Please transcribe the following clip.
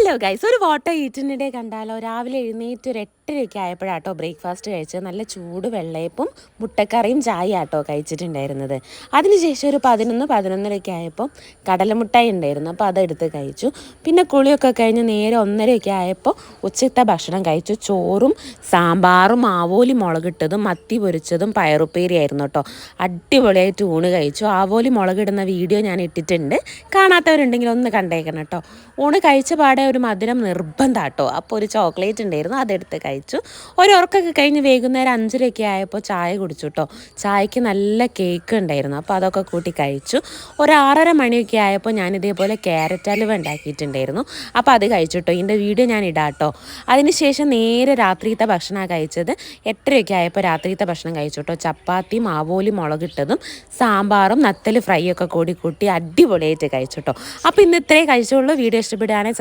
Hello guys, ഒരു photo ഈറ്റിനിടെ കണ്ടാലോ. രാവിലെ എഴുന്നേറ്റ് ഒരു 8:30 ആയപ്പോഴാട്ടോ ബ്രേക്ക്ഫാസ്റ്റ് കഴിച്ചത്. നല്ല ചൂട് വെള്ളയപ്പും മുട്ടക്കറിയും ചായ ആട്ടോ കഴിച്ചിട്ടുണ്ടായിരുന്നത്. അതിനുശേഷം ഒരു 11-11:30 ആയപ്പോൾ കടലമുട്ടായി ഉണ്ടായിരുന്നു, അപ്പോൾ അതെടുത്ത് കഴിച്ചു. പിന്നെ കുളിയൊക്കെ കഴിഞ്ഞ് നേരെ 1:30 ആയപ്പോൾ ഉച്ചത്തെ ഭക്ഷണം കഴിച്ചു. ചോറും സാമ്പാറും ആവോലി മുളകിട്ടതും മത്തി പൊരിച്ചതും പയറുപ്പേരി ആയിരുന്നു കേട്ടോ. അടിപൊളിയായിട്ട് ഊണ് കഴിച്ചു. ആവോലി മുളകിടുന്ന വീഡിയോ ഞാൻ ഇട്ടിട്ടുണ്ട്, കാണാത്തവരുണ്ടെങ്കിൽ ഒന്ന് കണ്ടേക്കണം കേട്ടോ. ഊണ് കഴിച്ച പാടെ ഒരു മധുരം നിർബന്ധം കേട്ടോ. അപ്പോൾ ഒരു ചോക്ലേറ്റ് ഉണ്ടായിരുന്നു, അതെടുത്ത് കഴിച്ചു. ഒരു ഉറക്കൊക്കെ കഴിഞ്ഞ് വൈകുന്നേരം 5:30 ആയപ്പോൾ ചായ കുടിച്ചു കേട്ടോ. ചായക്ക് നല്ല കേക്ക് ഉണ്ടായിരുന്നു, അപ്പോൾ അതൊക്കെ കൂട്ടി കഴിച്ചു. ഒരു 6:30 മണിയൊക്കെ ആയപ്പോൾ ഞാൻ ഇതേപോലെ ക്യാരറ്റ് ഹലുവ ഉണ്ടാക്കിയിട്ടുണ്ടായിരുന്നു, അപ്പോൾ അത് കഴിച്ചു കേട്ടോ. ഇതിൻ്റെ വീഡിയോ ഞാൻ ഇടാം കേട്ടോ. അതിനുശേഷം നേരെ രാത്രിയത്തെ ഭക്ഷണമാണ് കഴിച്ചത്. 8:30 ആയപ്പോൾ രാത്രിയത്തെ ഭക്ഷണം കഴിച്ചു കേട്ടോ. ചപ്പാത്തിയും ആവോലി മുളകിട്ടതും സാമ്പാറും നത്തൽ ഫ്രൈ ഒക്കെ കൂടി കൂട്ടി അടിപൊളിയായിട്ട് കഴിച്ചു കേട്ടോ. അപ്പോൾ ഇന്ന് ഇത്രേ കഴിച്ചുള്ളൂ. വീഡിയോ ഇഷ്ടപ്പെടുകയാണെങ്കിൽ